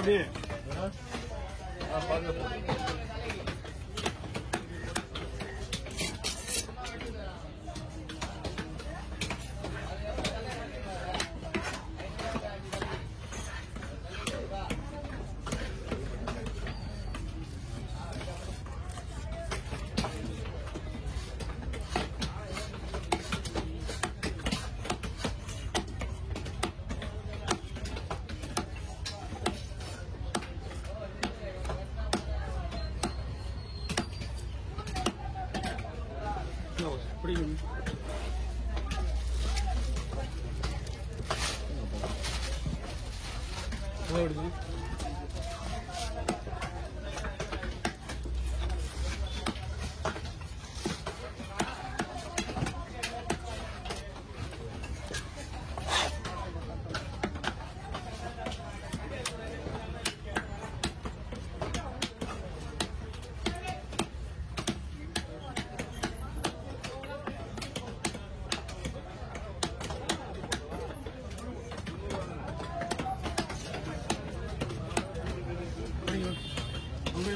அப்படியே பிடிக்கும்.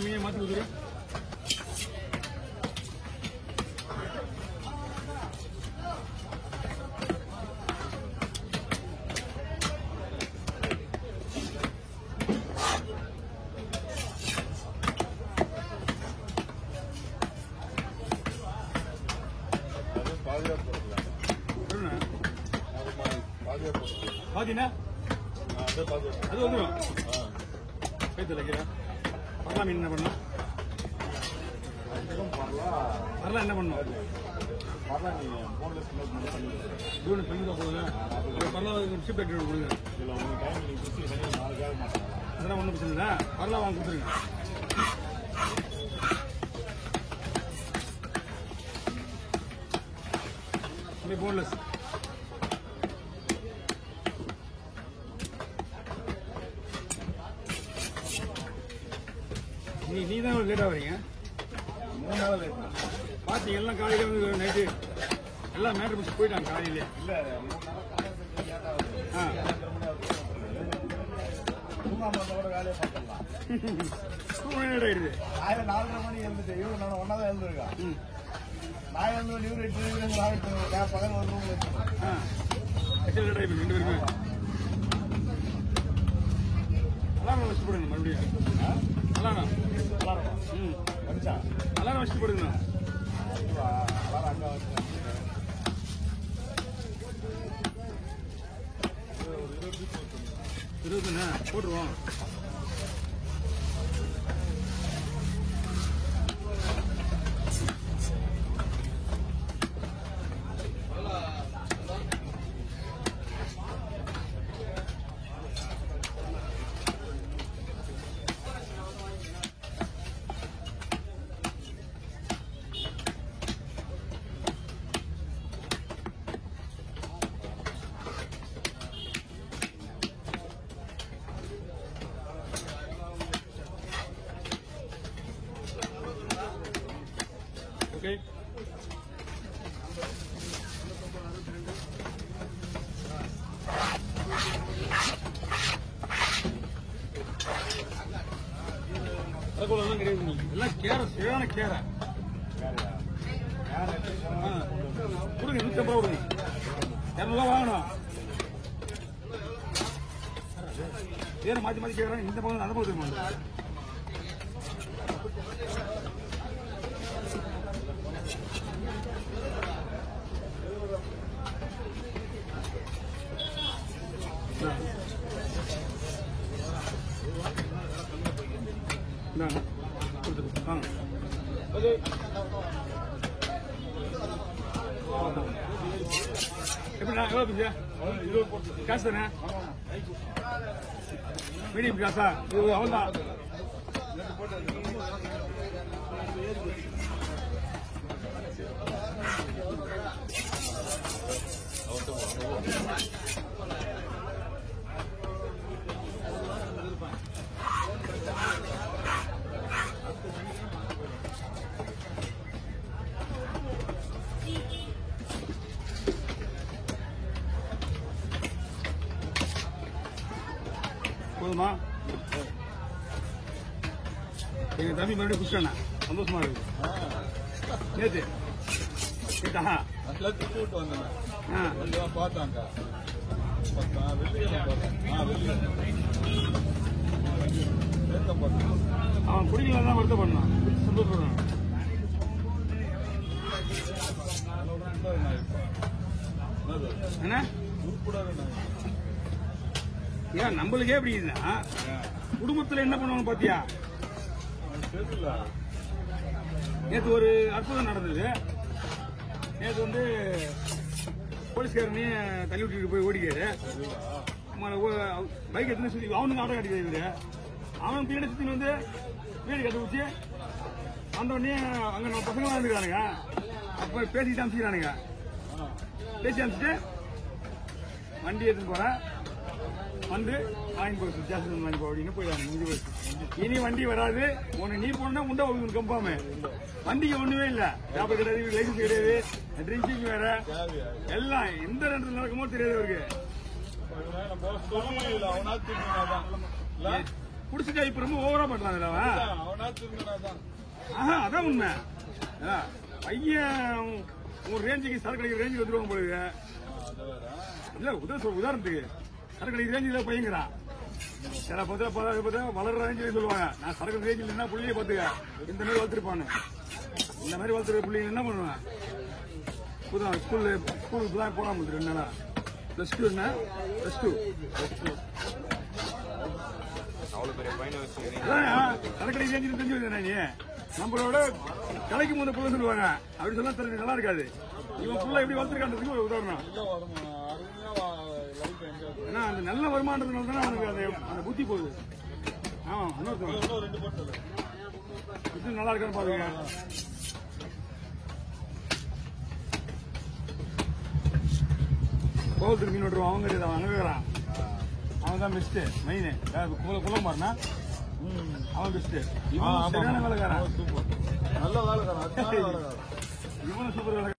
மீன் மாற்றி கொடுக்குறேன். பாத்தீங்கன்னா அது வந்துடும். கைத்தில் வைக்கிறேன். பரலா மீன் என்ன பண்ணும்? பரலா என்ன பண்ணும்? அதெல்லாம் ஒன்றும் பிரச்சனை இல்லை. பரலா வாங்க கொடுத்துருங்க. போன்லெஸ் நீ தான் லேட்டாக வரீங்க. 3 நாள் லேட் பார்த்து எல்லாம் காலையில் வந்து நைட்டு எல்லாம் மேட்ரு பிடிச்சி போயிட்டாங்க காலையிலே. இல்லை ஆயிடுது. 4:30 மணி எழுந்துட்டு இவரு நான் ஒன்னா தான் எழுந்துருக்கேன். நான் எழுந்து இவரு 8 பகல் ஒரு ரூம் லேட் ஆகி 2 பேருமே அலாரம் வச்சு போடுங்க. மறுபடியும் அலாரம் அலாரம் வச்சு போடுங்க. இருபதுண்ணா போட்டுருவோம். Okay. அதெல்லாம் கிடையாது. எல்லாம் கேரை சரியான கேரை கொடுங்க. 150 ரூபா கொடுங்க. 200 வாங்கணும். வேற மாத்தி மாத்தி கேட்கறாங்க. இந்த பக்கம் அந்த பக்கம் எப்படிண்ணா எவ்வளோ பிஞ்சா? காசு தானே? மீடியம் காசா? இது அவ்வளோதான். போதுமா? எங்க தம்பி மறுபடியும் குஷ்டண்ணா சந்தோஷமா இருக்கு. நேத்து கேட்டா நல்லா திட்டு விட்டு வந்தேன். பார்த்தாங்க அவன் குடிக்கலாம் தான் வருத்த பண்ணான். சந்தோஷப்படுறான். என்ன ஏன் நம்மளுக்கே எப்படின்னா குடும்பத்துல என்ன பண்ணுவாங்க பாத்தியா? நேற்று ஒரு அற்புதம் நடந்தது. நேற்று வந்து போலீஸ்காரனையும் தள்ளி விட்டுட்டு போய் ஓடிக்காரு. பைக் எடுத்து சுத்தி அவனுக்கு ஆட்டோ காட்டிக்காரு. இவரு அவன் பின்னாடி சுத்தி வந்து வீடு கட்ட வச்சு வந்தோடனே அங்க நம்ம பசங்களாம் இருந்துக்கிறானுங்க. அப்ப பேசிட்டு அனுப்பிச்சுக்கிறானுங்க. பேசி அனுப்பிச்சுட்டு வண்டி எடுத்துட்டு போறேன் வந்து வாங்கி போச்சு. ஜாஸ்தி வாங்கி போ அப்படின்னு போயிடாங்க. முடிஞ்சு போச்சு. இனி வண்டி வராது. உனக்கு நீ போனா உண்டா உங்களுக்கு கம்பாம வண்டிக்கு ஒண்ணுமே இல்ல. ஜாபர் கிடையாது, லைசன்ஸ் கிடையாது, ட்ரிங்கிங் வேற எல்லாம் எந்த ரெண்டு நடக்குமோ தெரியாது அவருக்கு. குடிச்சிட்டா இப்ப ரொம்ப ஓவரா பண்றான். அதான் உண்மை. பையன் ஒரு ரேஞ்சுக்கு சரக்கு அடிக்கிற ரேஞ்சுக்கு வந்துருவாங்க போலுங்க. இல்ல உதாரணத்துக்கு சரக்கு அடிக்கிற ரேஞ்சுல பையங்கிறான். சில பார்த்தா வளர்ற ரேஞ்சில் சொல்லுவாங்க. நான் சரக்கு ரேஞ்சில் என்ன புள்ளியே பாத்துக்க இந்த மாதிரி வளர்த்துருப்பானு. இந்த மாதிரி வளர்த்துற புள்ளிங்க என்ன பண்ணுவேன்? புதான் ஸ்கூலுக்கு தான் போகாம 2 நாளா +2 என்ன +2 சரக்கடை ரேஞ்சில் தெரிஞ்சு வந்தேன். நீ நம்மளோட கலைக்கு முத புள்ள சொல்லுவாங்க. அப்படி சொன்னா தெரிஞ்சு நல்லா இருக்காது. இவன் புள்ள எப்படி வளர்த்துருக்கான்றதுக்கு ஒரு உதாரணம். ஏன்னா அந்த நல்ல வருமானத்தினால தானே அவனுக்கு அந்த புத்தி போகுது. ஆமா இது நல்லா இருக்கான்னு பாருங்க. கோவத்துக்கு மீன் விட்டுருவான். அவங்க கிடையாது, அவன் அங்க இருக்கிறான். அவன் தான் பெஸ்ட் மெயின். குளம் பாருனா அவன் பெஸ்ட். இவன் சரியான வேலைக்காரன். நல்ல வேலைக்காரன். இவனும் சூப்பர் வேலை.